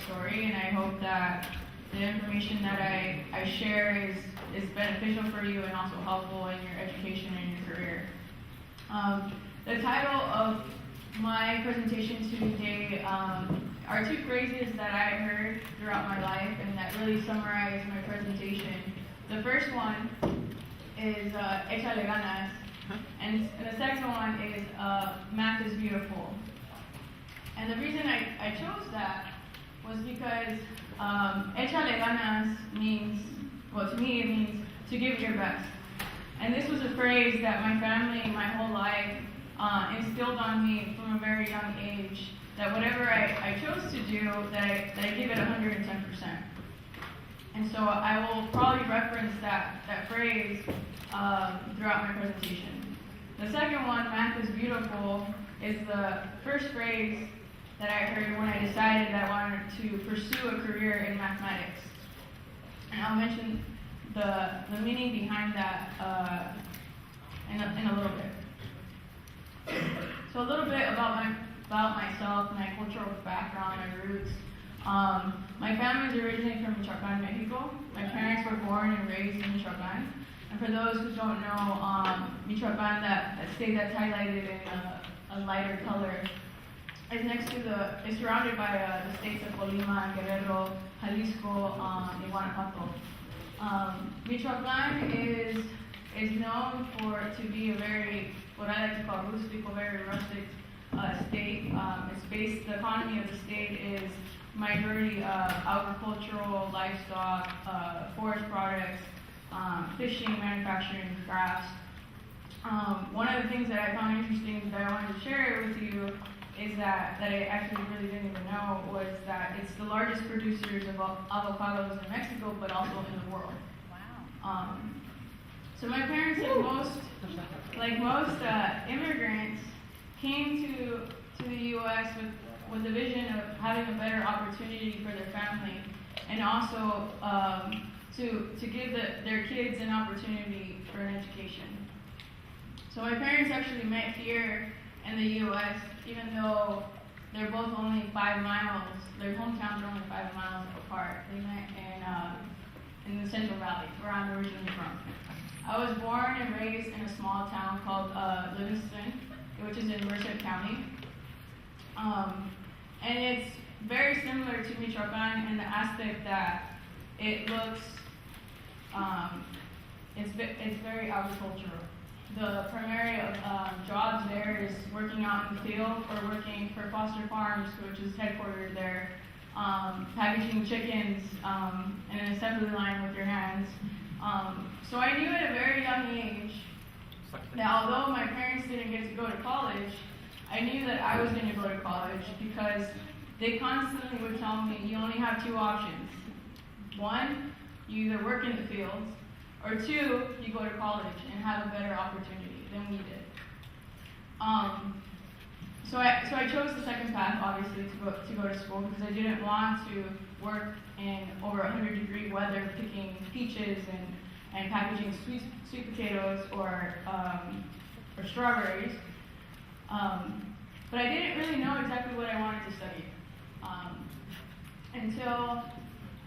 story, and I hope that the information that I share is beneficial for you and also helpful in your education and your career. The title of my presentation today are two phrases that I heard throughout my life and that really summarize my presentation. The first one is échale ganas, and the second one is math is beautiful. And the reason I chose that was because échale ganas means, well, to me it means to give your best. And this was a phrase that my family my whole life instilled on me from a very young age, that whatever I chose to do, that I give it 110%. And so I will probably reference that phrase throughout my presentation. The second one, math is beautiful, is the first phrase that I heard when I decided that I wanted to pursue a career in mathematics. And I'll mention the meaning behind that in a little bit. So a little bit about myself, my cultural background, my roots. My family is originally from Michoacan, Mexico. My parents were born and raised in Michoacan. And for those who don't know, Michoacan, that state that's highlighted in a lighter color, is surrounded by the states of Colima, Guerrero, Jalisco, and Guanajuato. Michoacan is known to be a very, what I like to call rustic, a very rustic state. The economy of the state is majority agricultural, livestock, forest products, fishing, manufacturing, crafts. One of the things that I found interesting that I wanted to share with you is that I actually really didn't even know was that it's the largest producers of avocados in Mexico, but also in the world. Wow. So my parents, like most immigrants, came to the U.S. with the vision of having a better opportunity for their family, and also to give their kids an opportunity for an education. So my parents actually met here in the U.S., even though they're both only 5 miles, their hometowns are only 5 miles apart. They met in the Central Valley, where I'm originally from. I was born and raised in a small town called Livingston, which is in Merced County. And it's very similar to Michoacan in the aspect that it looks, it's very agricultural. The primary jobs there is working out in the field or working for Foster Farms, which is headquartered there, packaging chickens in an assembly line with your hands. So I knew at a very young age that although my parents didn't get to go to college, I knew that I was going to go to college because they constantly would tell me, you only have 2 options. 1, you either work in the fields, or 2, you go to college and have a better opportunity than we did. So I chose the second path, obviously, to go to school because I didn't want to work in over 100-degree weather picking peaches and packaging sweet potatoes or strawberries. But I didn't really know exactly what I wanted to study until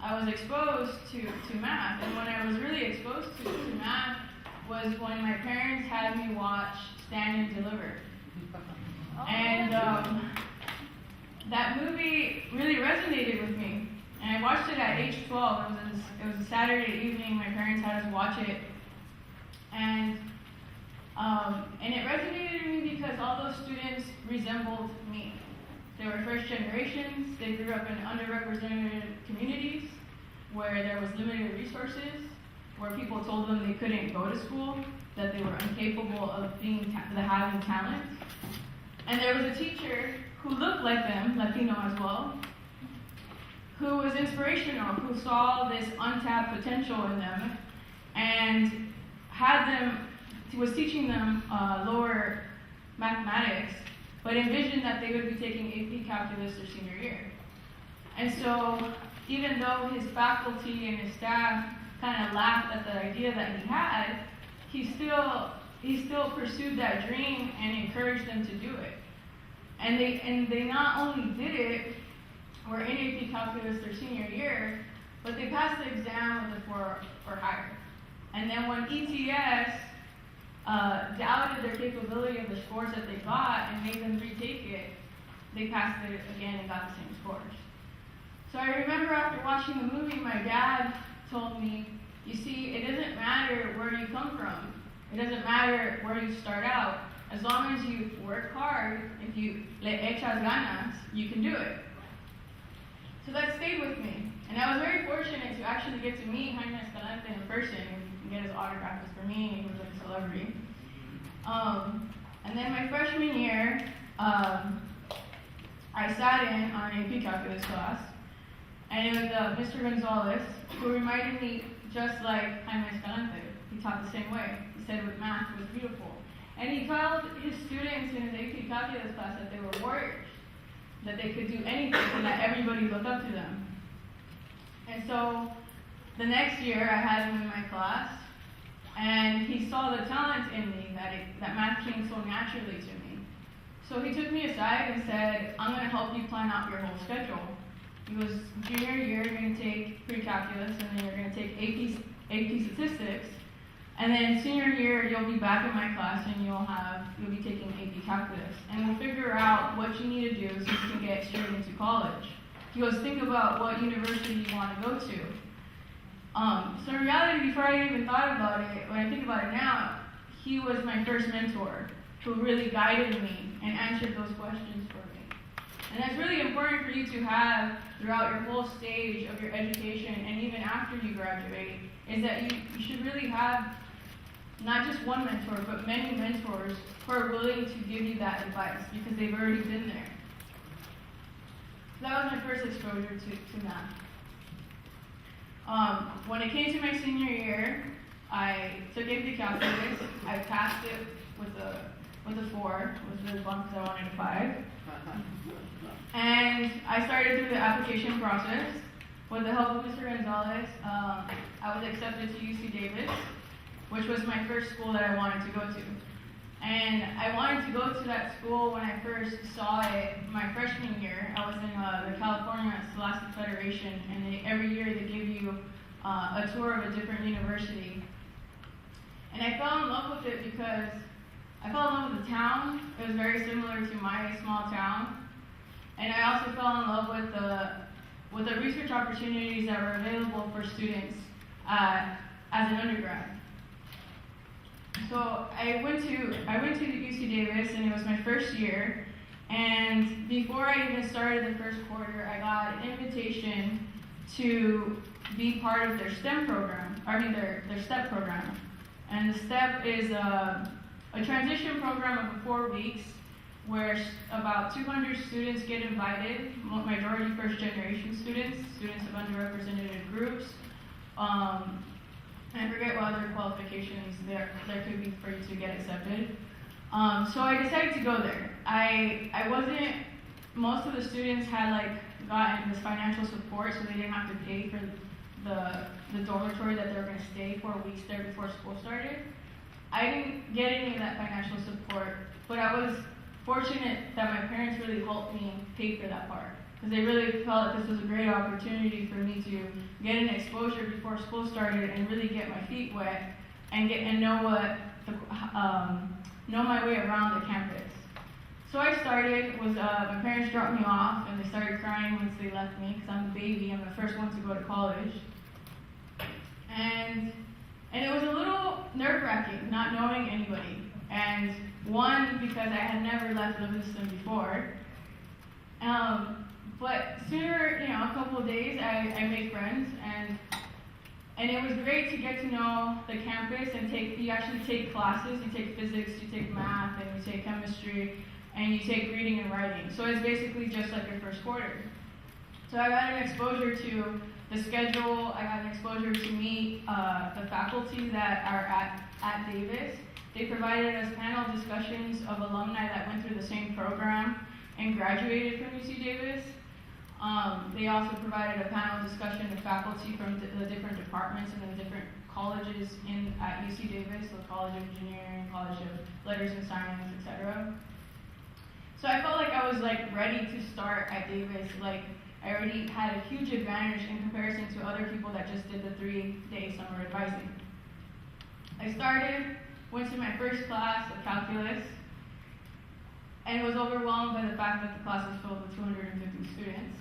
I was exposed to math. And when I was really exposed to math was when my parents had me watch Stand and Deliver. And that movie really resonated with me. And I watched it at age 12. It was a Saturday evening. My parents had us watch it. And it resonated with me because all those students resembled me. They were first generations. They grew up in underrepresented communities where there was limited resources, where people told them they couldn't go to school, that they were incapable of having talent. And there was a teacher who looked like them, Latino as well, who was inspirational, who saw this untapped potential in them and was teaching them lower mathematics, but envisioned that they would be taking AP Calculus their senior year. And so, even though his faculty and his staff kind of laughed at the idea that he had, he still pursued that dream and encouraged them to do it. And they not only did it were in AP Calculus their senior year, but they passed the exam with a 4 or higher. And then when ETS doubted their capability of the scores that they got and made them retake it, they passed it again and got the same scores. So I remember after watching the movie, my dad told me, you see, it doesn't matter where you come from. It doesn't matter where you start out. As long as you work hard, if you le echas ganas, you can do it. So that stayed with me. And I was very fortunate to actually get to meet Jaime Escalante in person and get his autograph. It was for me, he was like a celebrity. And then my freshman year, I sat in on an AP Calculus class, and it was Mr. Gonzalez, who reminded me just like Jaime Escalante. He taught the same way. He said with math was beautiful. And he told his students in his AP Calculus class that they were warriors, that they could do anything and that everybody looked up to them. And so the next year I had him in my class, and he saw the talent in me, that math came so naturally to me. So he took me aside and said, I'm going to help you plan out your whole schedule. He goes, junior year, you're going to take pre-calculus, and then you're going to take AP statistics. And then senior year, you'll be back in my class, and you'll be taking AP calculus. And we'll figure out what you need to do so you can get straight into college. He goes, think about what university you want to go to. So in reality, before I even thought about it, when I think about it now, he was my first mentor who really guided me and answered those questions for me. And that's really important for you to have throughout your whole stage of your education and even after you graduate, is that you should really have not just one mentor, but many mentors who are willing to give you that advice because they've already been there. So that was my first exposure to math. When it came to my senior year, I took AP Calculus. I passed it with a 4. It was really fun because I wanted a 5. And I started through the application process. With the help of Mr. Gonzalez, I was accepted to UC Davis, which was my first school that I wanted to go to. And I wanted to go to that school when I first saw it my freshman year. I was in the California Scholastic Federation, and every year they give you a tour of a different university. And I fell in love with it because I fell in love with the town. It was very similar to my small town. And I also fell in love with the research opportunities that were available for students as an undergrad. So I went to UC Davis, and it was my first year. And before I even started the first quarter, I got an invitation to be part of their STEM program, their STEP program. And the STEP is a transition program of 4 weeks where about 200 students get invited, majority first-generation students of underrepresented groups. I forget what other qualifications there could be for you to get accepted. So I decided to go there. Most of the students had gotten this financial support, so they didn't have to pay for the dormitory that they were going to stay 4 weeks there before school started. I didn't get any of that financial support, but I was fortunate that my parents really helped me pay for that part, because they really felt that this was a great opportunity for me to get an exposure before school started and really get my feet wet and know my way around the campus. So I started with my parents dropped me off, and they started crying once they left me because I'm a baby. I'm the first one to go to college, and it was a little nerve-wracking not knowing anybody. And one, because I had never left Livingston before. But sooner, a couple of days, I made friends, and it was great to get to know the campus and you actually take classes. You take physics, you take math, and you take chemistry, and you take reading and writing. So it's basically just like your first quarter. So I got an exposure to the schedule. I got an exposure to meet the faculty that are at Davis. They provided us panel discussions of alumni that went through the same program and graduated from UC Davis. They also provided a panel discussion of faculty from the different departments and the different colleges at UC Davis, the College of Engineering, College of Letters and Science, etc. So I felt like I was ready to start at Davis I already had a huge advantage in comparison to other people that just did the 3-day summer advising. I went to my first class of calculus, and was overwhelmed by the fact that the class was filled with 250 students.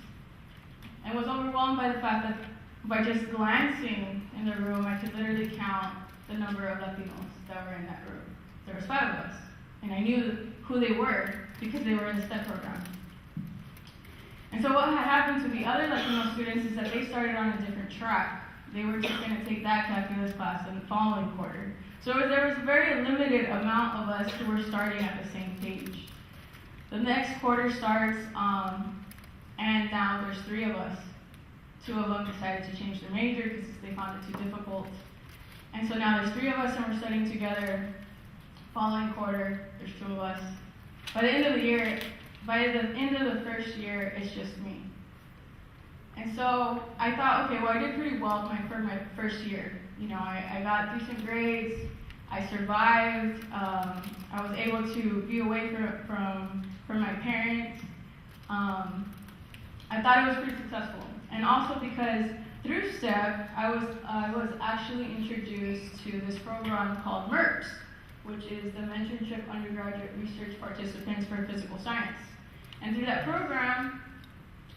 And was overwhelmed by the fact that by just glancing in the room, I could literally count the number of Latinos that were in that room. There was 5 of us, and I knew who they were because they were in the STEP program. And so what had happened to the other Latino students is that they started on a different track. They were just going to take that calculus class in the following quarter. So there was a very limited amount of us who were starting at the same page. The next quarter starts, and now there's 3 of us. 2 of them decided to change their major because they found it too difficult. And so now there's 3 of us and we're studying together. Following quarter, there's 2 of us. By the end of the first year, it's just me. And so I thought, okay, well, I did pretty well for my first year. You know, I got decent grades, I survived, I was able to be away from my parents. I thought it was pretty successful. And also because through STEP, I was actually introduced to this program called MERPS, which is the Mentorship Undergraduate Research Participants for Physical Science. And through that program,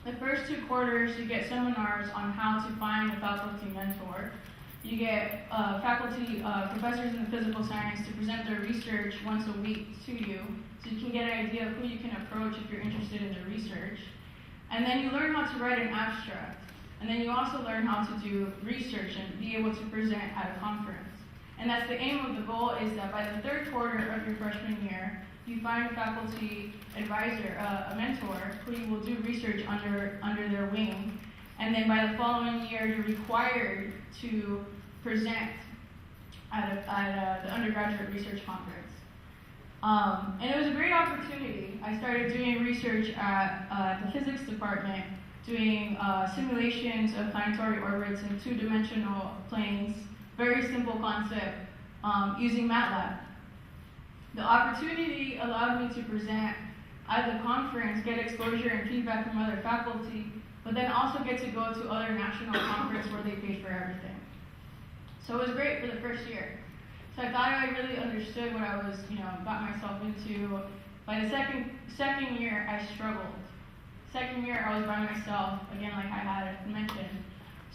the first 2 quarters, you get seminars on how to find a faculty mentor. You get professors in the physical science to present their research once a week to you, so you can get an idea of who you can approach if you're interested in the research. And then you learn how to write an abstract. And then you also learn how to do research and be able to present at a conference. And that's the aim of the goal, is that by the 3rd quarter of your freshman year, you find a faculty advisor, a mentor, who you will do research under their wing. And then by the following year, you're required to present at the undergraduate research conference. And it was a great opportunity. I started doing research at the physics department, doing simulations of planetary orbits in 2-dimensional planes, very simple concept, using MATLAB. The opportunity allowed me to present at the conference, get exposure and feedback from other faculty, but then also get to go to other national conferences where they paid for everything. So it was great for the first year. So I thought I really understood what I was, got myself into. By the second year, I struggled. Second year, I was by myself, again, like I had mentioned.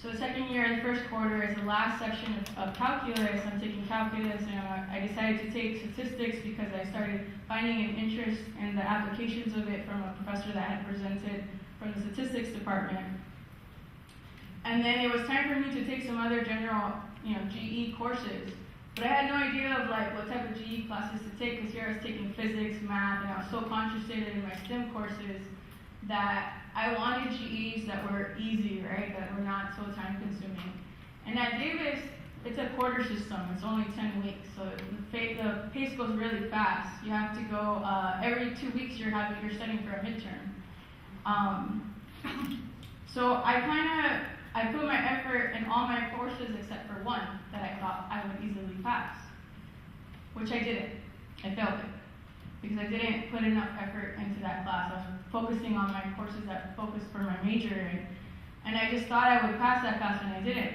So the second year, the first quarter, is the last section of calculus. I'm taking calculus, and I decided to take statistics because I started finding an interest in the applications of it from a professor that had presented from the statistics department. And then it was time for me to take some other general, GE courses. But I had no idea of what type of GE classes to take, because here I was taking physics, math, and I was so concentrated in my STEM courses that I wanted GEs that were easy, right? That were not so time consuming. And at Davis, it's a quarter system. It's only 10 weeks, so the pace goes really fast. You have to go every 2 weeks. You're studying for a midterm. So I put my effort in all my courses except for one that I thought I would easily pass, which I didn't. I failed it because I didn't put enough effort into that class. I was focusing on my courses that focused for my major, and I just thought I would pass that class, and I didn't.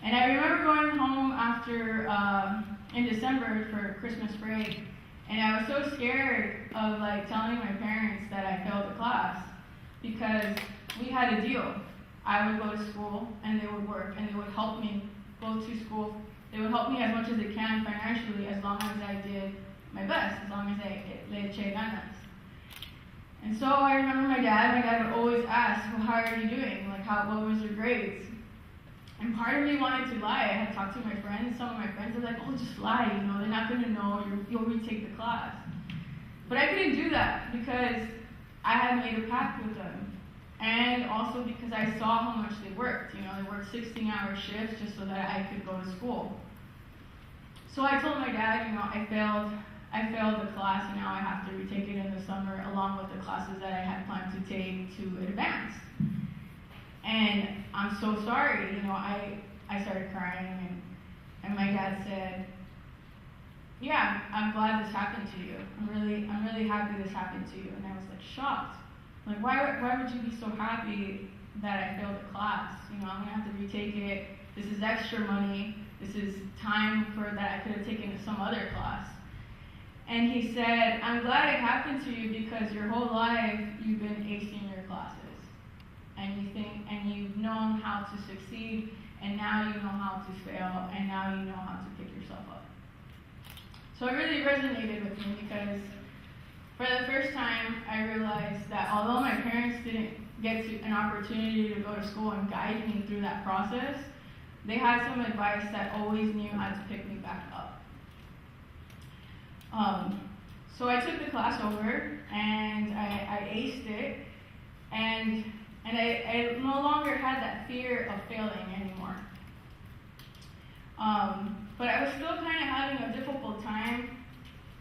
And I remember going home after in December for Christmas break, and I was so scared of telling my parents that I failed the class, because we had a deal. I would go to school and they would work, and they would help me go to school. They would help me as much as they can financially, as long as I did my best, as long as I le eché ganas. And so I remember my dad would always ask, well, how are you doing? What was your grades? And part of me wanted to lie. I had talked to my friends. Some of my friends were like, oh, just lie, they're not going to know, you'll retake the class. But I couldn't do that because I had made a pact with them. And also because I saw how much they worked. They worked 16-hour shifts just so that I could go to school. So I told my dad, I failed the class, and now I have to retake it in the summer along with the classes that I had planned to take to advance. And I'm so sorry, I started crying, and my dad said, yeah, I'm glad this happened to you. I'm really happy this happened to you. And I was shocked. Like, why would you be so happy that I failed the class? You know, I'm gonna have to retake it. This is extra money. This is time that I could have taken some other class. And he said, I'm glad it happened to you because your whole life you've been acing your classes. And you've known how to succeed, and now you know how to fail, and now you know how to pick yourself up. So it really resonated with me because for the first time I realized that although my parents didn't get an opportunity to go to school and guide me through that process, they had some advice that always knew how to pick me back up. So I took the class over and I aced it, and I no longer had that fear of failing anymore. But I was still kind of having a difficult time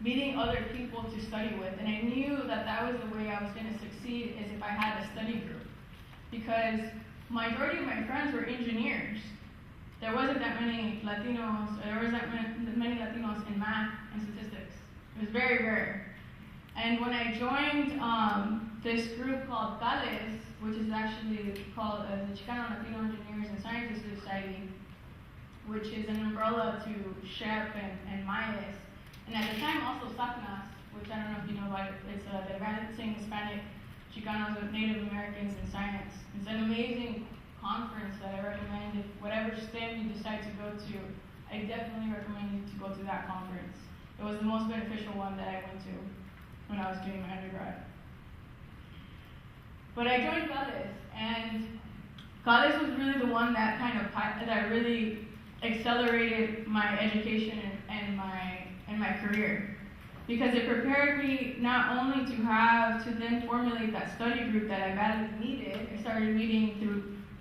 meeting other people to study with, and I knew that that was the way I was going to succeed is if I had a study group, because majority of my friends were engineers. There wasn't that many Latinos, or there wasn't that many Latinos in math and statistics. It was very rare. And when I joined this group called CALES, which is actually called the Chicano Latino Engineers and Scientists Society, which is an umbrella to SHEP and MILES, and at the time also SACNAS, which I don't know if you know about it, it's the Advancing Hispanic Chicanos of Native Americans in Science. It's an amazing conference that I recommend. If whatever STEM you decide to go to, I definitely recommend you to go to that conference. It was the most beneficial one that I went to when I was doing my undergrad. But I joined CALES, and CALES was really the one that that really accelerated my education and my career, because it prepared me not only to then formulate that study group that I badly needed. I started meeting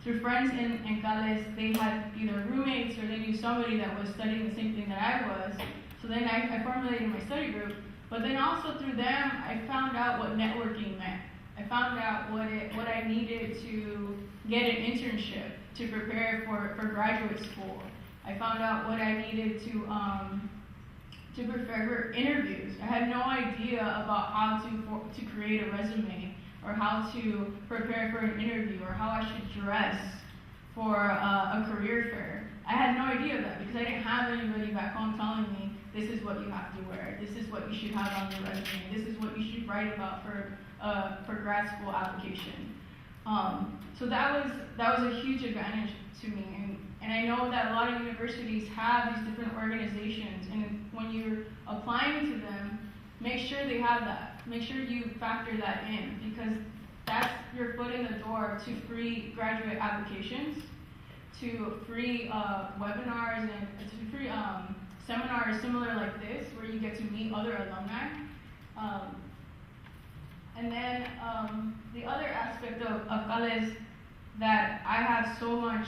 through friends in CALES. They had either roommates or they knew somebody that was studying the same thing that I was. So then I formulated my study group, but then also through them, I found out what networking meant. I found out what I needed to get an internship to prepare for graduate school. I found out what I needed to prepare for interviews. I had no idea about how to create a resume, or how to prepare for an interview, or how I should dress for a career fair. I had no idea of that because I didn't have anybody back home telling me, this is what you have to wear, this is what you should have on your resume, this is what you should write about for grad school application. So that was a huge advantage to me, and I know that a lot of universities have these different organizations, and when you're applying to them, make sure they have that. Make sure you factor that in, because that's your foot in the door to free graduate applications, to free webinars, and to free seminars similar like this, where you get to meet other alumni. And then the other aspect of CALES that I have so much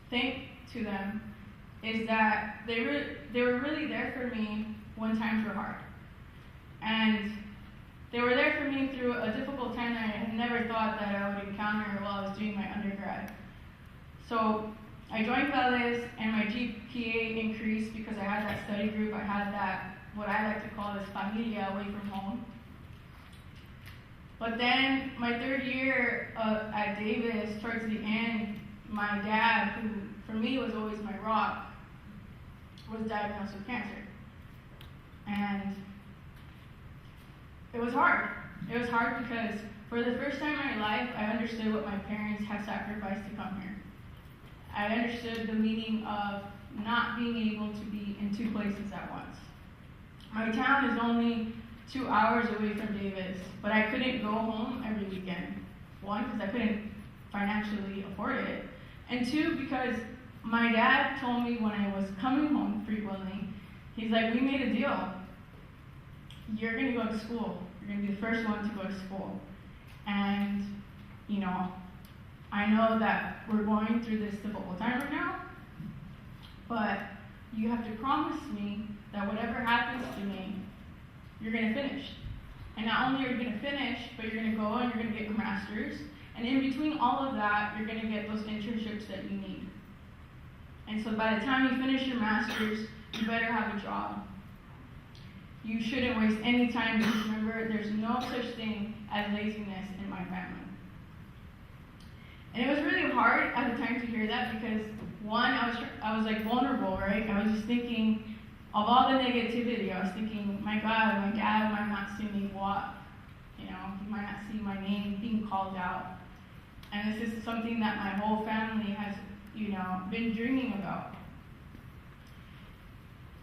thank to them is that they were really there for me when times were hard. And they were there for me through a difficult time that I had never thought that I would encounter while I was doing my undergrad. So I joined CALES, and my GPA increased because I had that study group. I had that, what I like to call this familia away from home. But then my third year at Davis, towards the end, my dad, who for me was always my rock, was diagnosed with cancer. And it was hard. It was hard because for the first time in my life, I understood what my parents had sacrificed to come here. I understood the meaning of not being able to be in two places at once. My town is only 2 hours away from Davis, but I couldn't go home every weekend. One, because I couldn't financially afford it. And two, because my dad told me when I was coming home frequently, he's like, we made a deal. You're gonna go to school. You're gonna be the first one to go to school. And, you know, I know that we're going through this difficult time right now, but you have to promise me that whatever happens to me, you're gonna finish. And not only are you gonna finish, but you're gonna go and you're gonna get your master's. And in between all of that, you're gonna get those internships that you need. And so by the time you finish your master's, you better have a job. You shouldn't waste any time, because remember, there's no such thing as laziness in my family. And it was really hard at the time to hear that because, one, I was like vulnerable, right? I was just thinking of all the negativity. I was thinking, my God, my dad might not see me walk. You know, he might not see my name being called out. And this is something that my whole family has, you know, been dreaming about.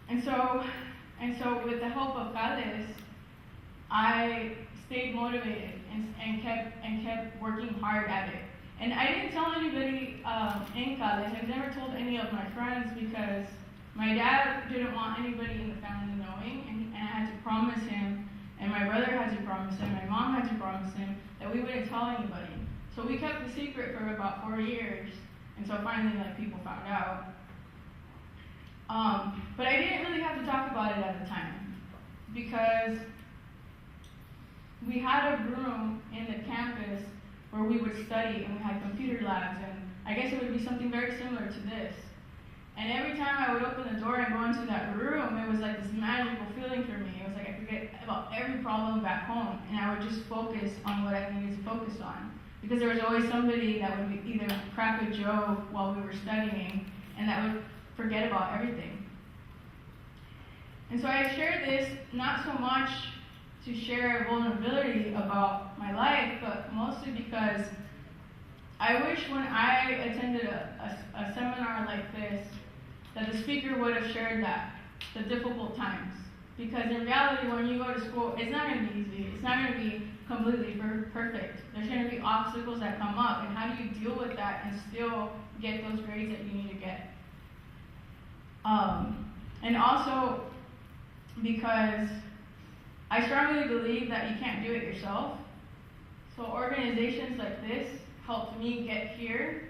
And so with the help of Cales, I stayed motivated and kept working hard at it. And I didn't tell anybody in Cales. I've never told any of my friends because my dad didn't want anybody in the family knowing, and I had to promise him, and my brother had to promise him, my mom had to promise him that we wouldn't tell anybody. So we kept the secret for about 4 years, and so finally, like, people found out. But I didn't really have to talk about it at the time because we had a room in the campus where we would study, and we had computer labs, and I guess it would be something very similar to this. And every time I would open the door and go into that room, it was like this magical feeling for me. It was like I forget about every problem back home, and I would just focus on what I needed to focus on. Because there was always somebody that would either crack a joke while we were studying, and that would forget about everything. And so I shared this not so much to share vulnerability about my life, but mostly because I wish when I attended a seminar like this, that the speaker would have shared that, the difficult times. Because in reality, when you go to school, it's not going to be easy. It's not going to be completely perfect. There's going to be obstacles that come up, and how do you deal with that and still get those grades that you need to get? And also, because I strongly believe that you can't do it yourself. So organizations like this helped me get here,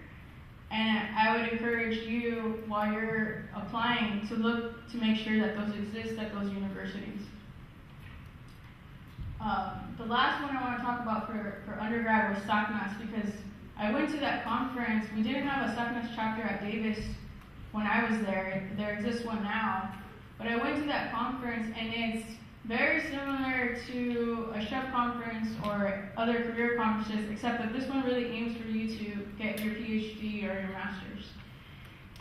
and I would encourage you while you're applying to look to make sure that those exist at those universities. The last one I want to talk about for undergrad was SACNAS, because I went to that conference. We didn't have a SACNAS chapter at Davis when I was there. There exists one now. But I went to that conference, and it's very similar to a chef conference or other career conferences, except that this one really aims for you to get your PhD or your master's.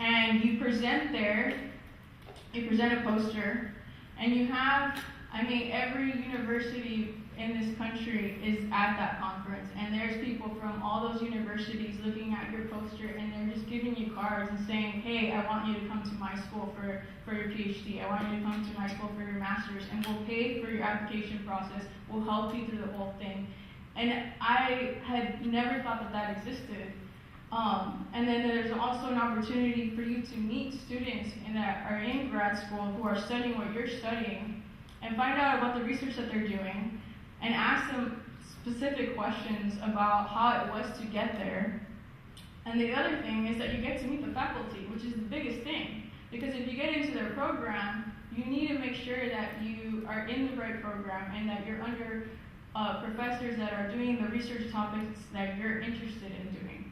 And you present there, you present a poster, and you have, every university in this country is at that conference, and there's people from all those universities looking at your poster, and they're just giving you cards and saying, hey, I want you to come to my school for your PhD, I want you to come to my school for your master's, and we'll pay for your application process, we'll help you through the whole thing. And I had never thought that that existed. And then there's also an opportunity for you to meet students that are in grad school who are studying what you're studying, and find out about the research that they're doing, and ask them specific questions about how it was to get there. And the other thing is that you get to meet the faculty, which is the biggest thing. Because if you get into their program, you need to make sure that you are in the right program and that you're under professors that are doing the research topics that you're interested in doing.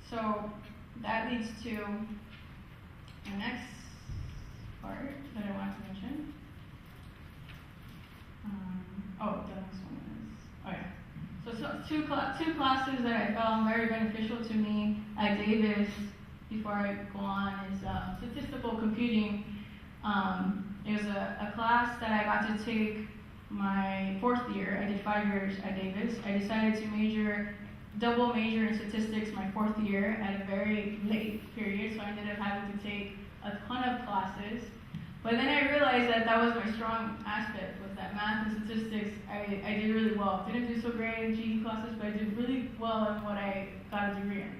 So that leads to the next part that I want to mention. The next one is, So two classes that I found very beneficial to me at Davis before I go on is statistical computing. It was a class that I got to take my 4th year. I did 5 years at Davis. I decided to double major in statistics my 4th year at a very late period, so I ended up having to take a ton of classes. But then I realized that that was my strong aspect, was that math and statistics, I did really well. Didn't do so great in GE classes, but I did really well in what I got a degree in.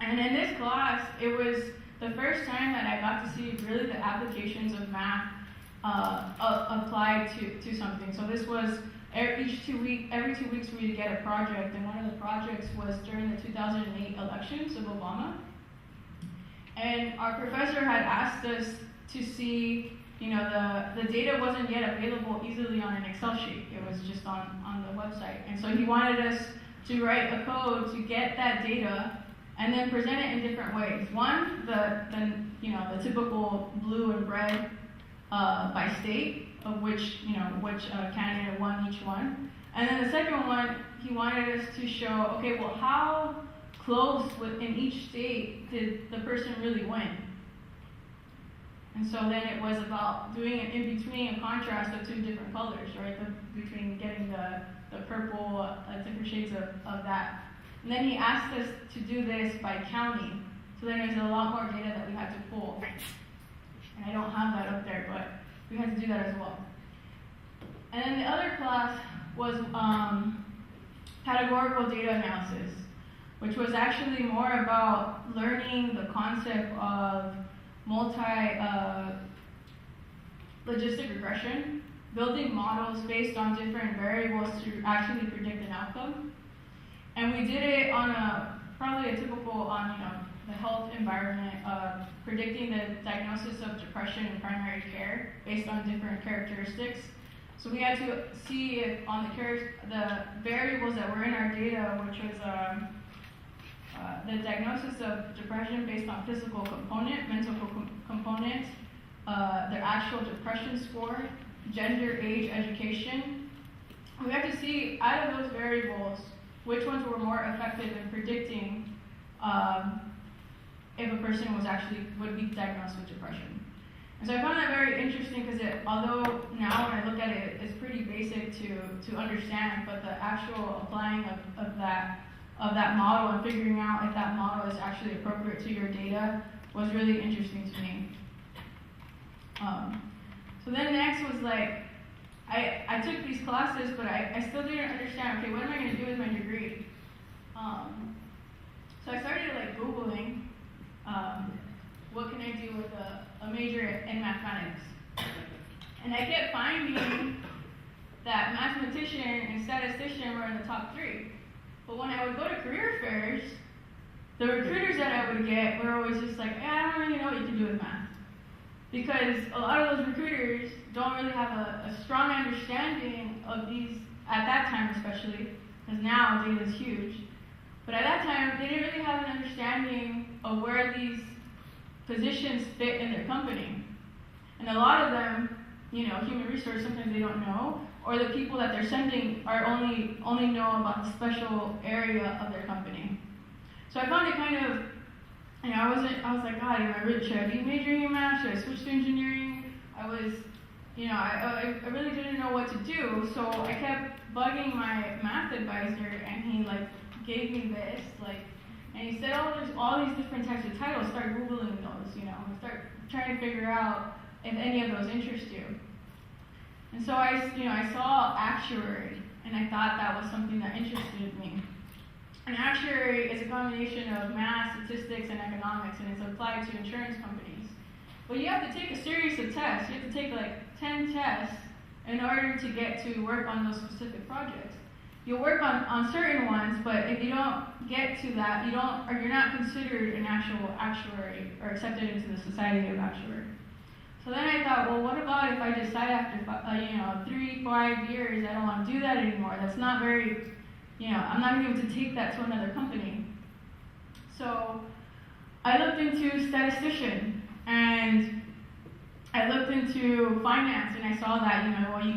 And in this class, it was the first time that I got to see really the applications of math applied to something. So this was every 2 weeks we would get a project, and one of the projects was during the 2008 elections of Obama. And our professor had asked us to see, the data wasn't yet available easily on an Excel sheet. It was just on the website. And so he wanted us to write a code to get that data and then present it in different ways. One, the typical blue and red by state, of which candidate won each one. And then the second one, he wanted us to show, okay, well, how close in each state did the person really win? And so then it was about doing an in-between, a contrast of two different colors, right? Between getting the purple, different shades of that. And then he asked us to do this by county. So then there's a lot more data that we had to pull. And I don't have that up there, but we had to do that as well. And then the other class was categorical data analysis, which was actually more about learning the concept of logistic regression, building models based on different variables to actually predict an outcome. And we did it on probably a typical the health environment, predicting the diagnosis of depression in primary care based on different characteristics. So we had to see if on the variables that were in our data, which was the diagnosis of depression based on physical component, mental component, their actual depression score, gender, age, education. We had to see out of those variables which ones were more effective in predicting if a person would be diagnosed with depression. And so I found that very interesting because although now when I look at it, it's pretty basic to understand, but the actual applying of that model and figuring out if that model is actually appropriate to your data was really interesting to me. So then next was I took these classes, but I still didn't understand, okay, what am I going to do with my degree? So I started Googling, what can I do with a major in mathematics? And I kept finding that mathematician and statistician were in the top 3. But when I would go to career fairs, the recruiters that I would get were always just like, I don't really know what you can do with math. Because a lot of those recruiters don't really have a strong understanding of these, at that time especially, because now data is huge. But at that time, they didn't really have an understanding of where these positions fit in their company. And a lot of them, human resource, sometimes they don't know, or the people that they're sending are only know about the special area of their company. So I found it kind of, I was like, God, should I be majoring in math? Should I switch to engineering? I really didn't know what to do, so I kept bugging my math advisor, and he gave me this, and he said, there's all these different types of titles, start Googling those, and start trying to figure out if any of those interest you. And so I saw actuary, and I thought that was something that interested me. And actuary is a combination of math, statistics, and economics, and it's applied to insurance companies. But you have to take a series of tests. You have to take 10 tests in order to get to work on those specific projects. You'll work on certain ones, but if you don't get to that, you're not considered an actual actuary or accepted into the Society of Actuaries. So then I thought, well, what about if I decide after 3-5 years I don't want to do that anymore? That's not very, I'm not going to be able to take that to another company. So I looked into statistician, and I looked into finance, and I saw that,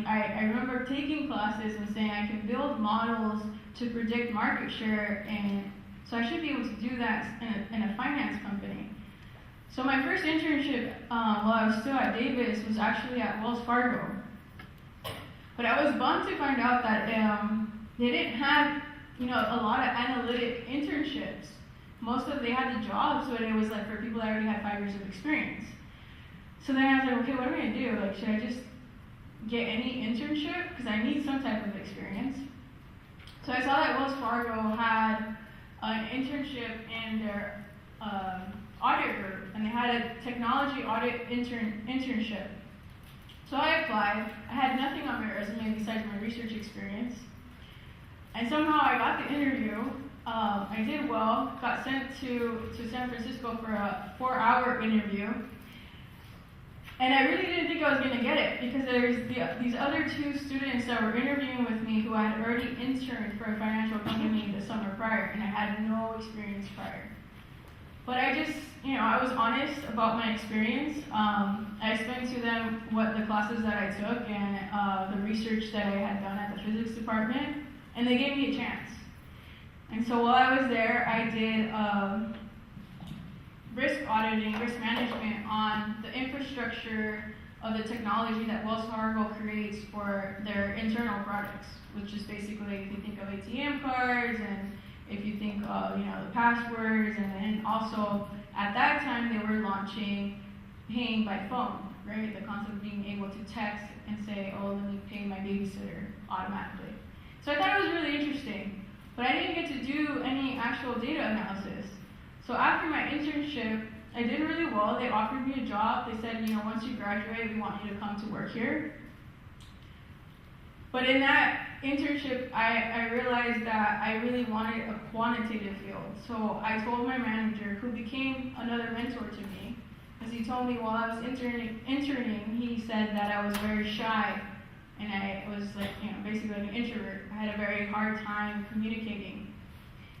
I remember taking classes and saying I can build models to predict market share, and so I should be able to do that in a finance company. So my first internship while I was still at Davis was actually at Wells Fargo. But I was bummed to find out that they didn't have, a lot of analytic internships. They had the jobs, but it was for people that already had 5 years of experience. So then I was like, okay, what am I going to do? Should I just get any internship? Because I need some type of experience. So I saw that Wells Fargo had an internship in their audit group, and they had a technology audit internship. So I applied. I had nothing on my resume besides my research experience. And somehow I got the interview. I did well, got sent to San Francisco for a 4-hour interview. And I really didn't think I was going to get it, because there's these other 2 students that were interviewing with me who had already interned for a financial company the summer prior, and I had no experience prior. But I just, I was honest about my experience. I explained to them what the classes that I took and the research that I had done at the physics department, and they gave me a chance. And so while I was there, I did risk auditing, risk management on the infrastructure of the technology that Wells Fargo creates for their internal products, which is basically, if you think of ATM cards, and if you think of, the passwords, and then also at that time they were launching paying by phone, right? The concept of being able to text and say, oh, let me pay my babysitter automatically. So I thought it was really interesting, but I didn't get to do any actual data analysis. So after my internship, I did really well. They offered me a job. They said, once you graduate, we want you to come to work here. But in that internship, I realized that I really wanted a quantitative field. So I told my manager, who became another mentor to me, because he told me while I was interning, he said that I was very shy, and I was basically an introvert. I had a very hard time communicating.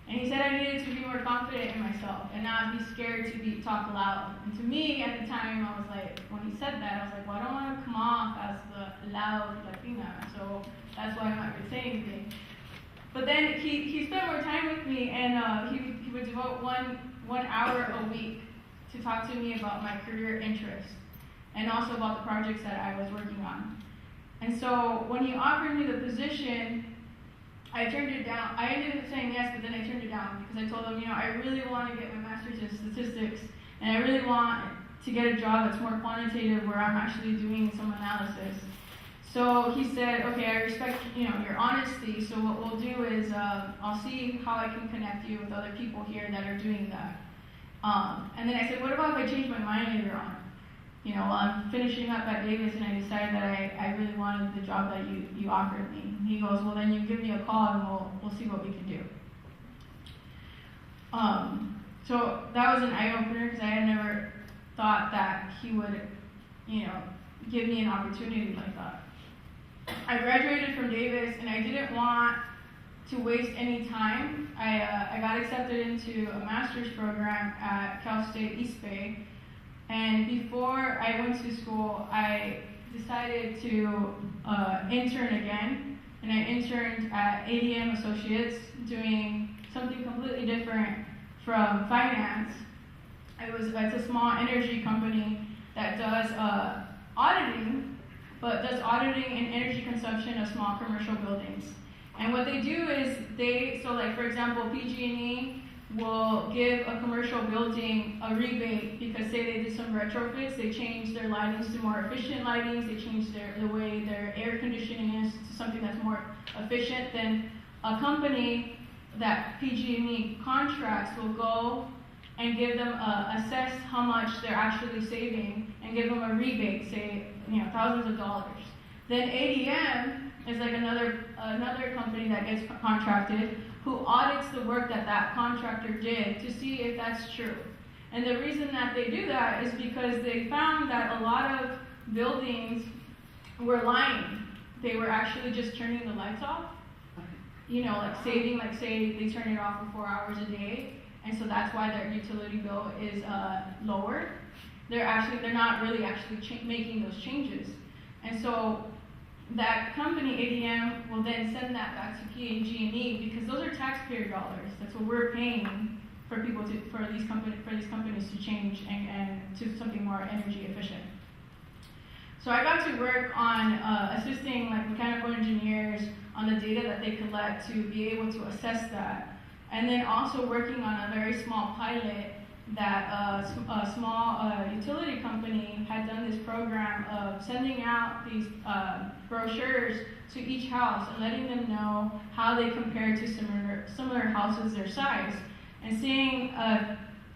And he said I needed to be more confident in myself and not be scared to talk loud. And to me, at the time, I was like, when he said that, I was like, well, I don't want to come off as the loud Latina, so that's why I'm not going to say anything. But then he spent more time with me, and he would devote one hour a week to talk to me about my career interests and also about the projects that I was working on. And so when he offered me the position, I turned it down. I ended up saying yes, but then I turned it down because I told him, I really want to get my master's in statistics, and I really want to get a job that's more quantitative where I'm actually doing some analysis. So he said, okay, I respect your honesty, so what we'll do is I'll see how I can connect you with other people here that are doing that. And then I said, what about if I change my mind later on? While I'm finishing up at Davis and I decided that I really wanted the job that you offered me. And he goes, well, then you give me a call and we'll see what we can do. So that was an eye-opener because I had never thought that he would, give me an opportunity like that. I graduated from Davis and I didn't want to waste any time. I got accepted into a master's program at Cal State East Bay. And before I went to school, I decided to intern again, and I interned at ADM Associates doing something completely different from finance. It's a small energy company that does auditing, but does auditing and energy consumption of small commercial buildings. And what they do is for example, PG&E will give a commercial building a rebate because say they did some retrofits, they changed their lightings to more efficient lightings, they changed the way their air conditioning is to something that's more efficient, then a company that PG&E contracts will go and give them assess how much they're actually saving and give them a rebate, say thousands of dollars. Then ADM is like another company that gets contracted who audits the work that contractor did to see if that's true. And the reason that they do that is because they found that a lot of buildings were lying. They were actually just turning the lights off, saving, say they turn it off for 4 hours a day, and so that's why their utility bill is lower. They're not really making those changes. And so that company, ADM, will then send that back to PG&E because those are taxpayer dollars. That's what we're paying for these companies to change and to something more energy efficient. So I got to work on assisting mechanical engineers on the data that they collect to be able to assess that, and then also working on a very small pilot that a small utility company had done this program of sending out these brochures to each house and letting them know how they compare to similar houses their size, and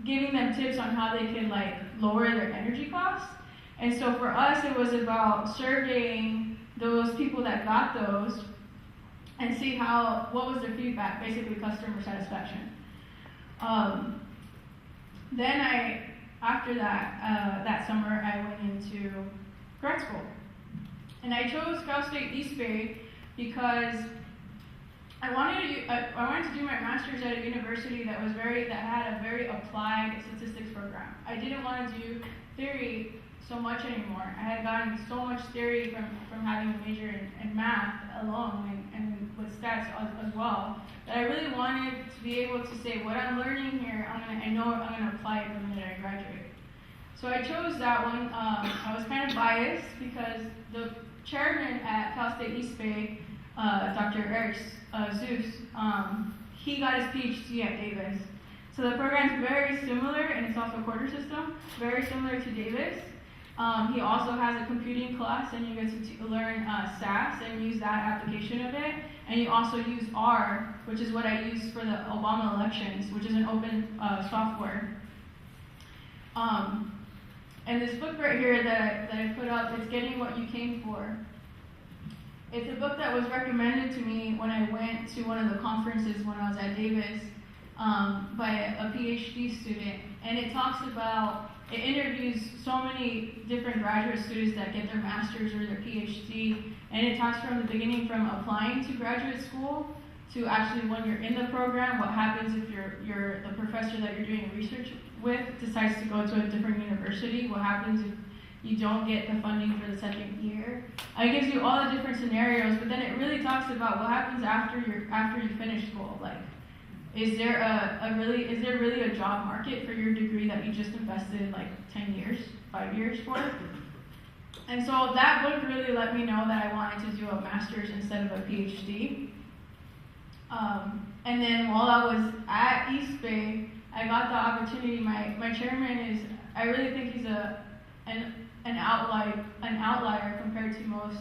giving them tips on how they could lower their energy costs. And so for us, it was about surveying those people that got those and see what was their feedback, basically customer satisfaction. Then after that summer, I went into grad school. And I chose Cal State East Bay because I wanted to do my master's at a university that had a very applied statistics program. I didn't want to do theory so much anymore. I had gotten so much theory from having a major in math alone and with stats as well, that I really wanted to be able to say what I'm learning here, I know I'm going to apply it the minute I graduate. So I chose that one. I was kind of biased because the chairman at Cal State East Bay, Dr. Eric Zeus, he got his PhD at Davis. So the program's very similar, and it's also a quarter system, very similar to Davis. He also has a computing class, and you get to learn SAS and use that application of it. And you also use R, which is what I used for the Obama elections, which is an open software. And this book right here that I put up, it's Getting What You Came For. It's a book that was recommended to me when I went to one of the conferences when I was at Davis by a PhD student. And it interviews so many different graduate students that get their master's or their PhD. And it talks from the beginning, from applying to graduate school to actually when you're in the program, what happens if the professor that you're doing research with decides to go to a different university, what happens if you don't get the funding for the second year. It gives you all the different scenarios, but then it really talks about what happens after you finish school. Like, is there really a job market for your degree that you just invested like 10 years, 5 years for? And so that book really let me know that I wanted to do a master's instead of a PhD. And then while I was at East Bay, I got the opportunity. My chairman I really think he's an outlier compared to most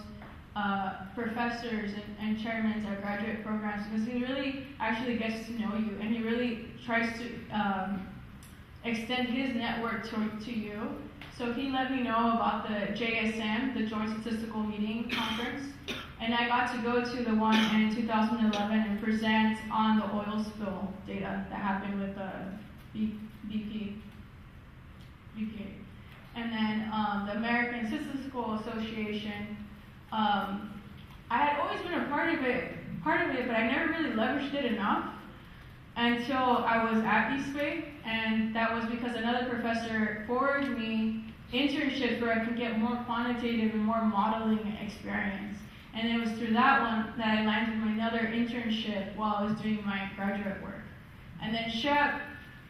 professors and chairmen at graduate programs, because he really actually gets to know you, and he really tries to extend his network to you. So he let me know about the JSM, the Joint Statistical Meeting Conference, and I got to go to the one in 2011 and present on the oil spill data that happened with BP. And then the American Statistical Association. I had always been a part of it, but I never really leveraged it enough until I was at East Bay, and that was because another professor forwarded me internships where I could get more quantitative and more modeling experience. And it was through that one that I landed my another internship while I was doing my graduate work. And then SHEP,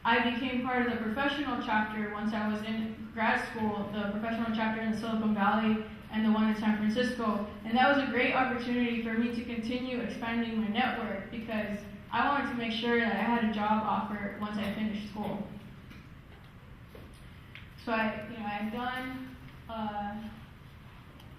I became part of the professional chapter once I was in grad school, the professional chapter in the Silicon Valley and the one in San Francisco. And that was a great opportunity for me to continue expanding my network, because I wanted to make sure that I had a job offer once I finished school. So I had done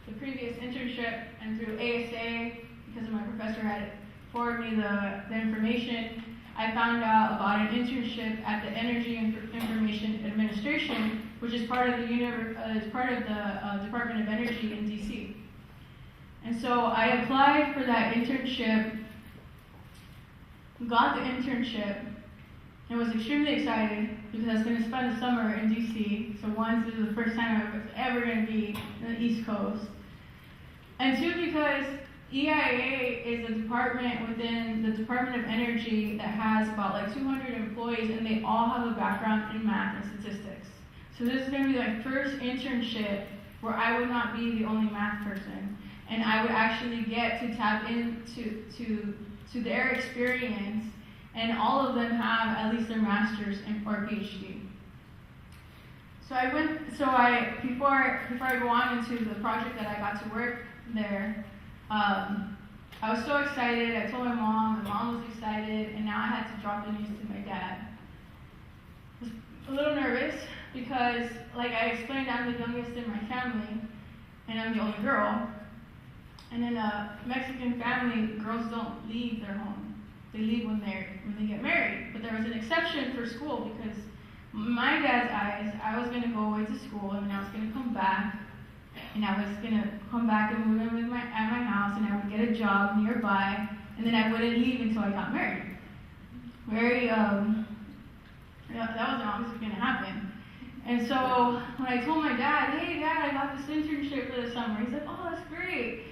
the previous internship, and through ASA, because my professor had forwarded me the information, I found out about an internship at the Energy Information Administration, which is part of the Department of Energy in DC. And so I applied for that internship, got the internship, and was extremely excited because I was going to spend the summer in DC. So one, this is the first time I was ever going to be in the East Coast. And two, because EIA is a department within the Department of Energy that has about like 200 employees, and they all have a background in math and statistics. So this is going to be my first internship where I would not be the only math person, and I would actually get to tap into their experience, and all of them have at least their master's or PhD. So before I go on into the project that I got to work there, I was so excited. I told my mom was excited, and now I had to drop the news to my dad. I was a little nervous because, like I explained, I'm the youngest in my family, and I'm the only girl. And in a Mexican family, girls don't leave their home. They leave when they get married. But there was an exception for school, because in my dad's eyes, I was going to go away to school, and I was going to come back. And I was going to come back and move in at my house, and I would get a job nearby, and then I wouldn't leave until I got married. That wasn't obviously going to happen. And so when I told my dad, hey Dad, I got this internship for the summer, he's like, oh, that's great.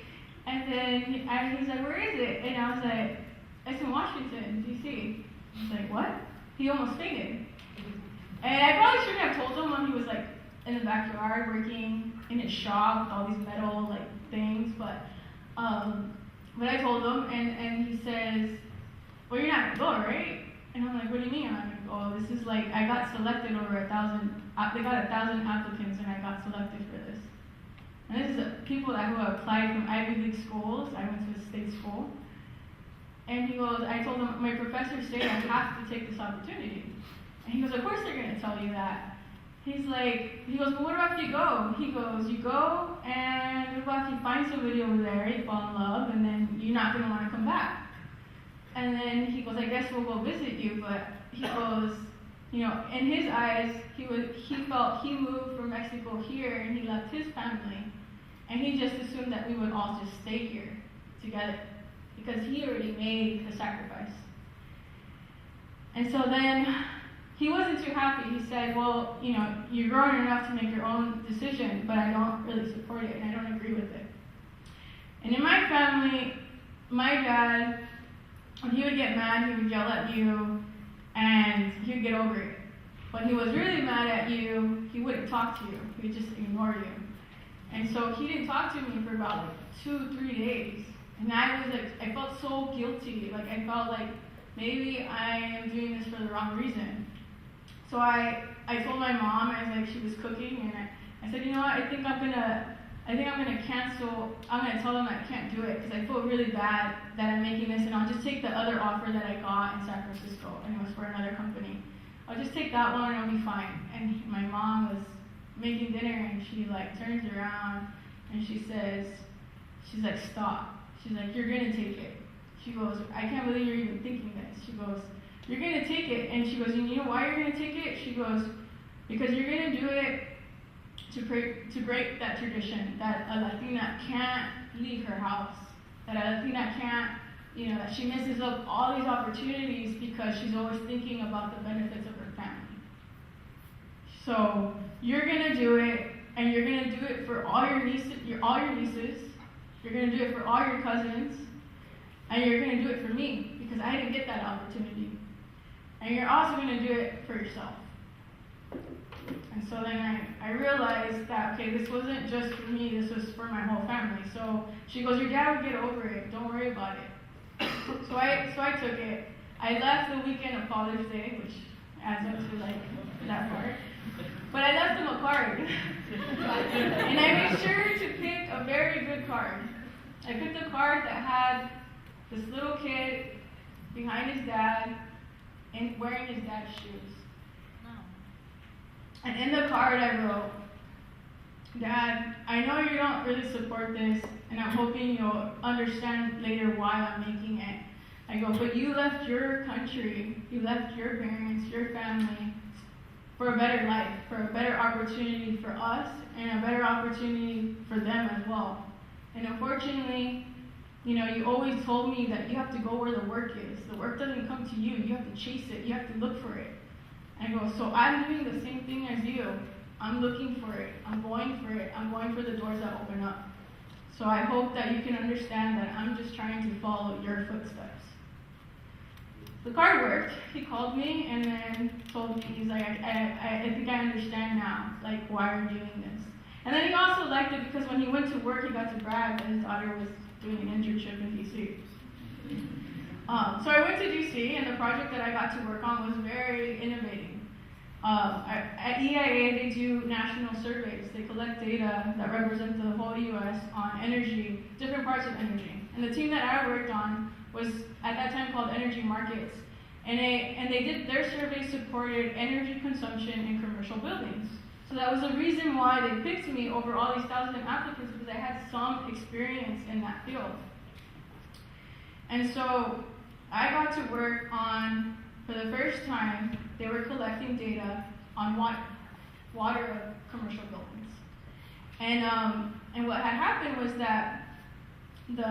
And then he's like, where is it? And I was like, It's in Washington, D.C. I was like, what? He almost fainted. And I probably shouldn't have told him when he was like in the backyard working in his shop with all these metal like things, but I told him, and he says, well, you're not gonna go, right? And I'm like, what do you mean I'm not gonna go? Oh, this is like, I got selected over 1,000, they got 1,000 applicants and I got selected for this. And this is people who have applied from Ivy League schools. I went to a state school. And he goes, I told him, my professor said I have to take this opportunity. And he goes, of course they're gonna tell you that. He goes, but what about if you go? He goes, you go, and what about if you find somebody over there, you fall in love, and then you're not going to want to come back? And then he goes, I guess we'll go visit you, but he goes, you know, in his eyes, he felt he moved from Mexico here, and he left his family, and he just assumed that we would all just stay here together, because he already made the sacrifice. And so then, he wasn't too happy. He said, well, you know, you're grown enough to make your own decision, but I don't really support it, and I don't agree with it. And in my family, my dad, when he would get mad, he would yell at you, and he would get over it. When he was really mad at you, he wouldn't talk to you. He would just ignore you. And so he didn't talk to me for about like 2-3 days. And I was like, I felt so guilty. Like, I felt like maybe I am doing this for the wrong reason. So I told my mom, as like she was cooking, and I said, you know what, I think I'm gonna cancel. I'm gonna tell them I can't do it because I feel really bad that I'm making this, and I'll just take the other offer that I got in San Francisco, and it was for another company. I'll just take that one, and I'll be fine. And my mom was making dinner, and she like turns around, and she says, she's like, stop. She's like, you're gonna take it. She goes, I can't believe you're even thinking this. She goes, you're going to take it. And she goes, and you know why you're going to take it? She goes, because you're going to do it to break that tradition, that a Latina can't leave her house, that a Latina can't, you know, that she misses up all these opportunities because she's always thinking about the benefits of her family. So you're going to do it, and you're going to do it for all your nieces, you're going to do it for all your cousins, and you're going to do it for me, because I didn't get that opportunity. And you're also going to do it for yourself. And so then I realized that, okay, this wasn't just for me, this was for my whole family. So she goes, your dad would get over it, don't worry about it. So I took it. I left the weekend of Father's Day, which adds up to like that part. But I left him a card. And I made sure to pick a very good card. I picked a card that had this little kid behind his dad and wearing his dad's shoes. And in the card I wrote, Dad, I know you don't really support this, and I'm hoping you'll understand later why I'm making it. I go, but you left your country, you left your parents, your family, for a better life, for a better opportunity for us, and a better opportunity for them as well. And unfortunately, you know, you always told me that you have to go where the work is. The work doesn't come to you. You have to chase it. You have to look for it. And I go, so I'm doing the same thing as you. I'm looking for it. I'm going for it. I'm going for the doors that open up. So I hope that you can understand that I'm just trying to follow your footsteps. The card worked. He called me and then told me, he's like, I think I understand now, like, why you're doing this. And then he also liked it because when he went to work, he got to brag that his daughter was doing an internship in D.C. So I went to D.C. and the project that I got to work on was very innovating. At EIA, they do national surveys. They collect data that represent the whole U.S. on energy, different parts of energy. And the team that I worked on was at that time called Energy Markets. And they did, their survey supported energy consumption in commercial buildings. So that was the reason why they picked me over all these 1,000 applicants, because I had some experience in that field. And so I got to work on, for the first time, they were collecting data on water of commercial buildings. And what had happened was that the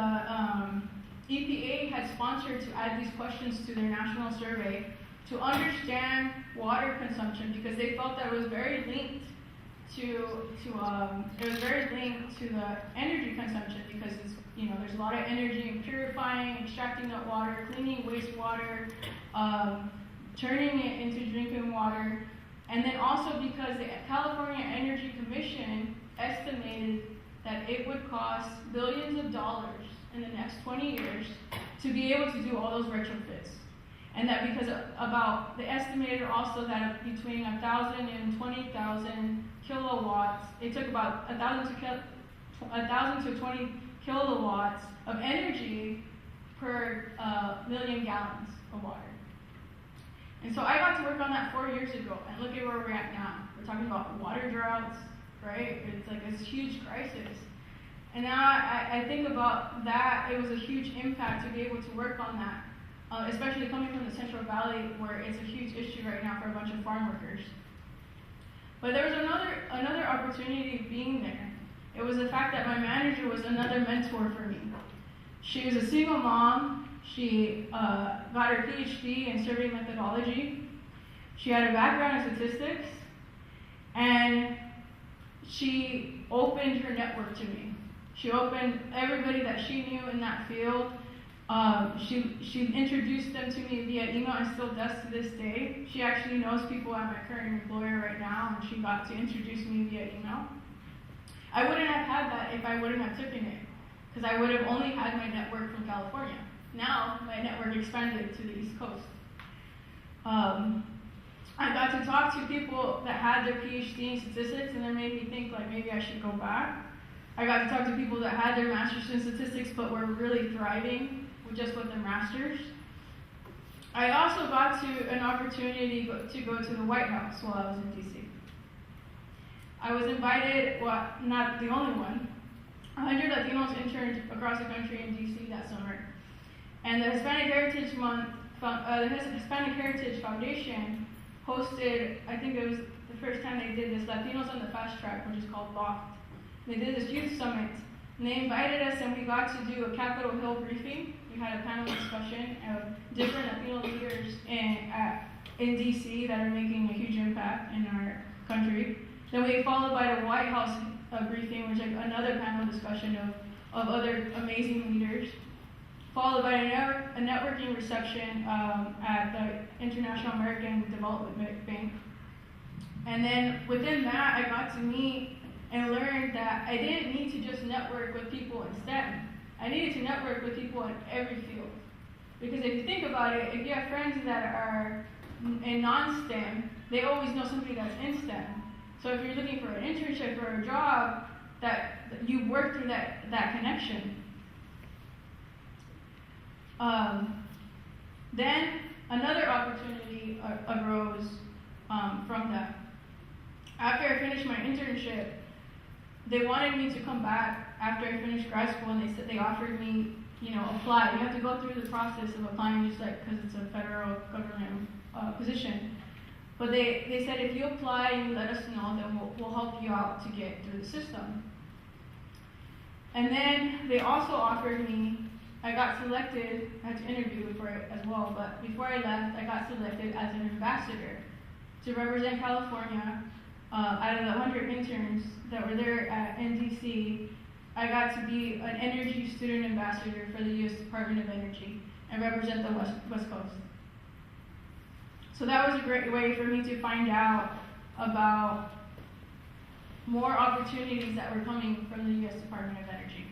EPA had sponsored to add these questions to their national survey to understand water consumption, because they felt that it was very linked it was very linked to the energy consumption because it's, there's a lot of energy in purifying, extracting that water, cleaning wastewater, turning it into drinking water, and then also because the California Energy Commission estimated that it would cost billions of dollars in the next 20 years to be able to do all those retrofits. And that because about, they estimated also that between 1,000 and 20,000 kilowatts, it took about 1,000 to 20 kilowatts of energy per million gallons of water. And so I got to work on that 4 years ago, and look at where we're at now. We're talking about water droughts, right? It's like this huge crisis. And now I think about that, it was a huge impact to be able to work on that, especially coming from the Central Valley where it's a huge issue right now for a bunch of farm workers. But there was another opportunity being there. It was the fact that my manager was another mentor for me. She was a single mom. She got her PhD in survey methodology. She had a background in statistics, and she opened her network to me. She opened everybody that she knew in that field. She introduced them to me via email and still does to this day. She actually knows people at my current employer right now, and she got to introduce me via email. I wouldn't have had that if I wouldn't have taken it, because I would have only had my network from California. Now my network expanded to the East Coast. I got to talk to people that had their PhD in statistics, and that made me think like maybe I should go back. I got to talk to people that had their master's in statistics but were really thriving with their masters. I also got to an opportunity to go to the White House while I was in DC. I was invited, well, not the only one. 100 Latinos interned across the country in DC that summer. And the Hispanic Heritage Hispanic Heritage Foundation hosted, I think it was the first time they did this, Latinos on the Fast Track, which is called LOFT. They did this youth summit, and they invited us, and we got to do a Capitol Hill briefing. We had a panel discussion of different Latino leaders in DC that are making a huge impact in our country. Then we followed by the White House briefing, which is like another panel discussion of other amazing leaders. Followed by a networking reception at the International American Development Bank. And then within that, I got to meet and learn that I didn't need to just network with people in STEM. I needed to network with people in every field. Because if you think about it, if you have friends that are in non-STEM, they always know somebody that's in STEM. So if you're looking for an internship or a job, that you work through that connection. Then another opportunity arose from that. After I finished my internship, they wanted me to come back after I finished grad school, and they offered me, apply. You have to go through the process of applying, just like because it's a federal government position. But they said if you apply and you let us know, then we'll help you out to get through the system. And then they also offered me. I got selected, I had to interview for it as well, but before I left, I got selected as an ambassador to represent California. Out of the 100 interns that were there in DC, I got to be an energy student ambassador for the U.S. Department of Energy and represent the West Coast. So that was a great way for me to find out about more opportunities that were coming from the U.S. Department of Energy.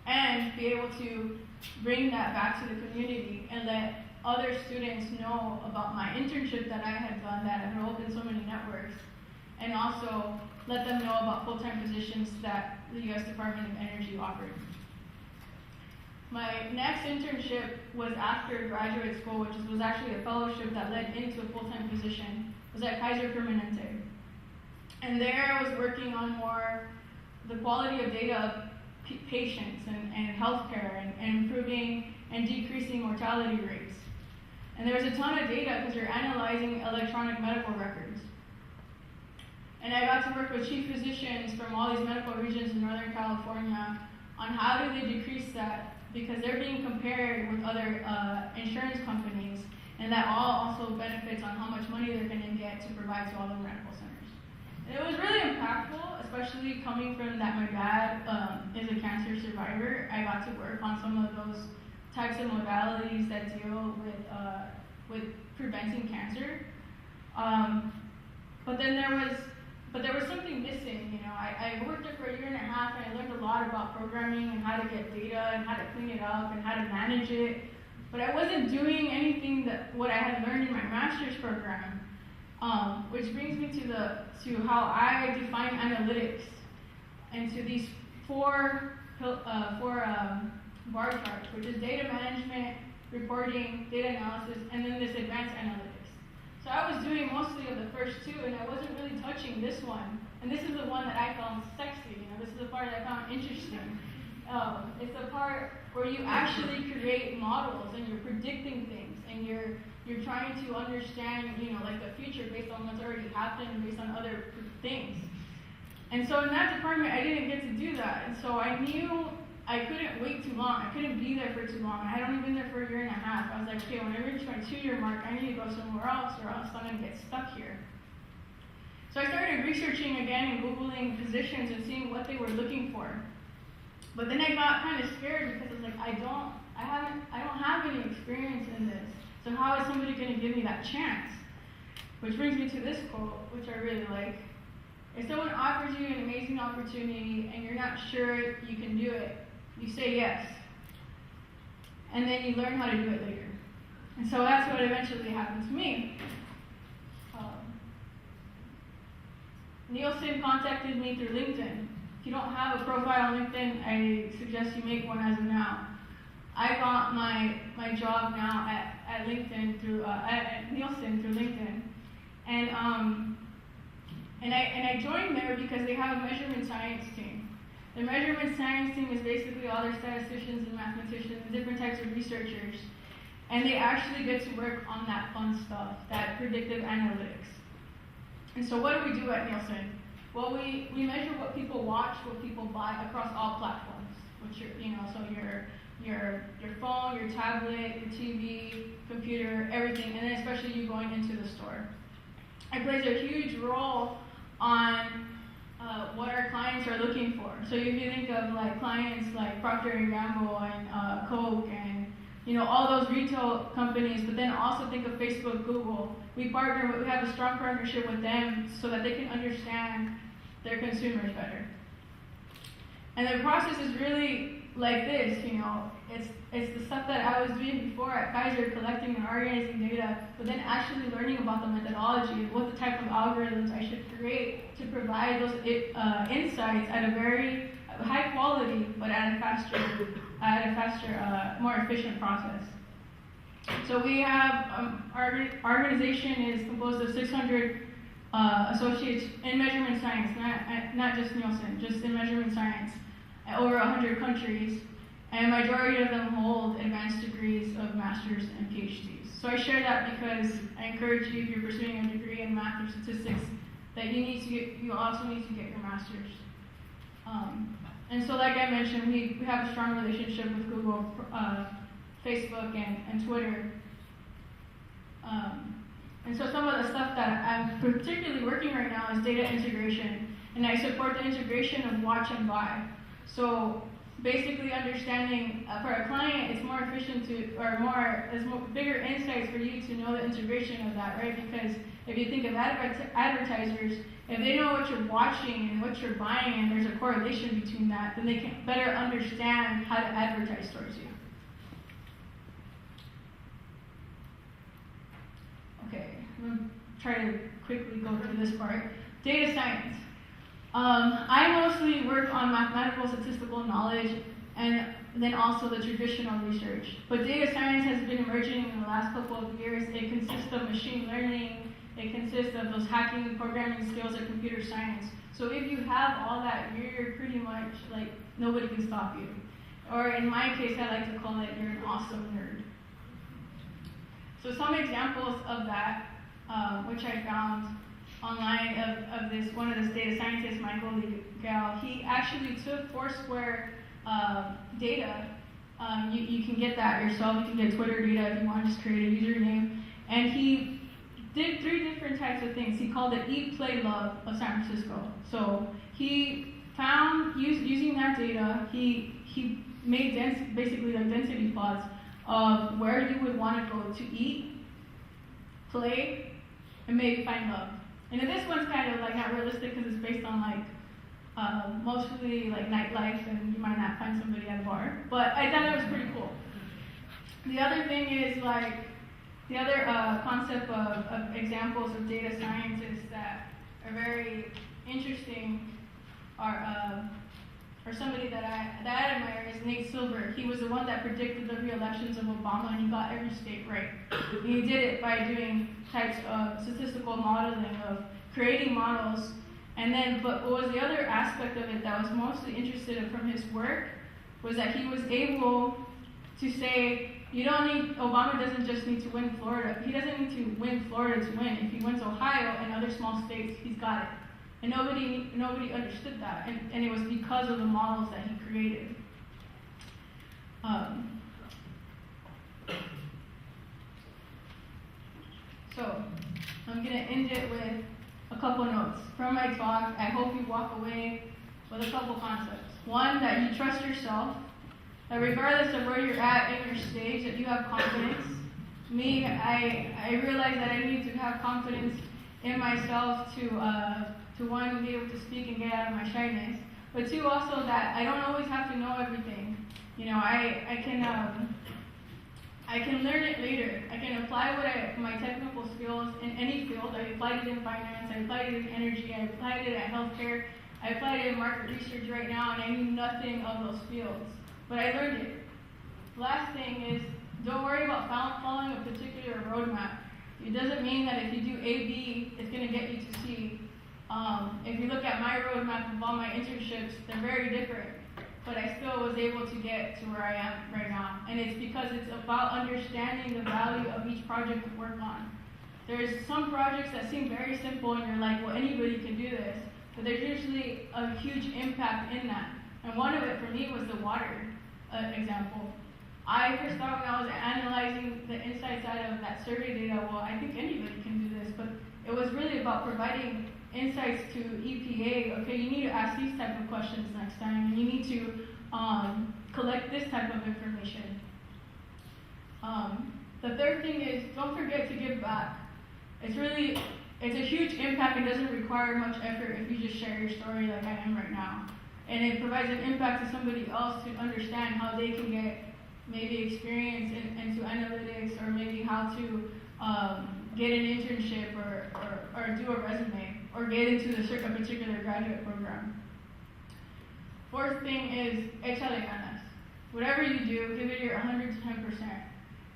And be able to bring that back to the community and let other students know about my internship that I had done, that had opened so many networks, and also let them know about full-time positions that the U.S. Department of Energy offered. My next internship was after graduate school, which was actually a fellowship that led into a full-time position. It was at Kaiser Permanente. And there I was working on more the quality of data of patients and healthcare and improving and decreasing mortality rates. And there was a ton of data because you're analyzing electronic medical records. And I got to work with chief physicians from all these medical regions in Northern California on how do they decrease that, because they're being compared with other insurance companies, and that all also benefits on how much money they're going to get to provide to all the medical centers. And it was really impactful, especially coming from that my dad is a cancer survivor. I got to work on some of those types of modalities that deal with preventing cancer. But there was something missing. You know, I worked there for a year and a half, and I learned a lot about programming and how to get data and how to clean it up and how to manage it. But I wasn't doing anything what I had learned in my master's program, which brings me to how I define analytics, and to these four bar charts, which is data management, reporting, data analysis, and then this advanced analytics. So I was doing mostly of the first two, and I wasn't really touching this one. And this is the one that I found sexy. You know, this is the part that I found interesting. It's the part where you actually create models and you're predicting things, and you're trying to understand, you know, like the future based on what's already happened, based on other things. And so in that department, I didn't get to do that. And so I knew I couldn't wait too long. I couldn't be there for too long. I had only been there for a year and a half. I was like, okay, when I reach my 2-year mark, I need to go somewhere else, or else I'm going to get stuck here. So I started researching again and Googling positions and seeing what they were looking for. But then I got kind of scared because I was like, I don't have any experience in this. So how is somebody going to give me that chance? Which brings me to this quote, which I really like. If someone offers you an amazing opportunity and you're not sure you can do it, you say yes. And then you learn how to do it later. And so that's what eventually happened to me. Nielsen contacted me through LinkedIn. If you don't have a profile on LinkedIn, I suggest you make one as of now. I got my job now at LinkedIn at Nielsen through LinkedIn. And I joined there because they have a measurement science team. The measurement science team is basically all their statisticians and mathematicians and different types of researchers. And they actually get to work on that fun stuff, that predictive analytics. And so what do we do at Nielsen? Well, we measure what people watch, what people buy across all platforms, which are, you know, so your phone, your tablet, your TV, computer, everything, and then especially you going into the store. It plays a huge role on what our clients are looking for. So if you think of like clients like Procter & Gamble and Coke and, you know, all those retail companies, but then also think of Facebook, Google. We have a strong partnership with them so that they can understand their consumers better. And the process is really like this, you know, it's the stuff that I was doing before at Kaiser, collecting and organizing data, but then actually learning about the methodology, what the type of algorithms I should create to provide those insights at a very high quality, but at a faster, more efficient process. So we have, our organization is composed of 600 associates in measurement science, not just Nielsen, just in measurement science, over 100 countries, and majority of them hold advanced degrees of masters and PhDs. So I share that because I encourage you, if you're pursuing a degree in math or statistics, that you also need to get your master's. And so like I mentioned, we have a strong relationship with Google, Facebook, and Twitter. And so some of the stuff that I'm particularly working right now is data integration, and I support the integration of watch and buy. So basically understanding for a client, it's more efficient there's bigger insights for you to know the integration of that, right? Because if you think of advertisers, if they know what you're watching and what you're buying, and there's a correlation between that, then they can better understand how to advertise towards you. Okay, I'm going to try to quickly go through this part. Data science. I mostly work on mathematical statistical knowledge and then also the traditional research. But data science has been emerging in the last couple of years. It consists of machine learning. It consists of those hacking, programming skills, and computer science. So if you have all that, you're pretty much like, nobody can stop you. Or in my case, I like to call it, you're an awesome nerd. So some examples of that, which I found online of this, one of the data scientists, Michael Legal, he actually took Foursquare data. You can get that yourself. You can get Twitter data if you want to just create a username. And he did 3 different types of things. He called it Eat, Play, Love of San Francisco. So he found, using that data, he made basically like density plots of where you would want to go to eat, play, and maybe find love. And then this one's kind of like not realistic because it's based on like mostly like nightlife, and you might not find somebody at a bar. But I thought that was pretty cool. The other thing is like, the other concept of examples of data scientists that are very interesting are somebody that I admire is Nate Silver. He was the one that predicted the re-elections of Obama, and he got every state right. And he did it by doing types of statistical modeling, of creating models. And then, but what was the other aspect of it that was mostly interested from his work was that he was able to say, Obama doesn't just need to win Florida. He doesn't need to win Florida to win. If he wins Ohio and other small states, he's got it. And nobody understood that. And it was because of the models that he created. So, I'm going to end it with a couple notes from my talk. I hope you walk away with a couple concepts. One, that you trust yourself. That regardless of where you're at in your stage, that you have confidence. Me, I realized that I need to have confidence in myself to one, be able to speak and get out of my shyness, but 2, also that I don't always have to know everything. I can learn it later. I can apply my technical skills in any field. I applied it in finance, I applied it in energy, I applied it at healthcare, I applied it in market research right now, and I knew nothing of those fields. But I learned it. Last thing is, don't worry about following a particular roadmap. It doesn't mean that if you do A, B, it's going to get you to C. If you look at my roadmap of all my internships, they're very different. But I still was able to get to where I am right now. And it's because it's about understanding the value of each project to work on. There's some projects that seem very simple and you're like, well, anybody can do this. But there's usually a huge impact in that. And one of it for me was the water example. I first thought when I was analyzing the inside side of that survey data, well, I think anybody can do this, but it was really about providing insights to EPA. Okay, you need to ask these type of questions next time, and you need to collect this type of information. The third thing is, don't forget to give back. It's a huge impact. It doesn't require much effort if you just share your story like I am right now. And it provides an impact to somebody else to understand how they can get maybe experience into analytics, or maybe how to get an internship or do a resume, or get into a particular graduate program. Fourth thing is, échale ganas. Whatever you do, give it your 110%.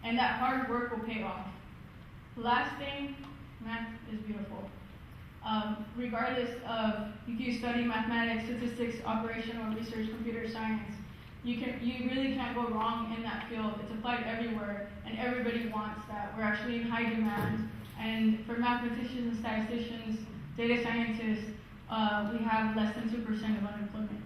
And that hard work will pay off. Last thing, math is beautiful. Regardless of if you study mathematics, statistics, operational research, computer science, you really can't go wrong in that field. It's applied everywhere, and everybody wants that. We're actually in high demand, and for mathematicians, statisticians, data scientists, we have less than 2% of unemployment.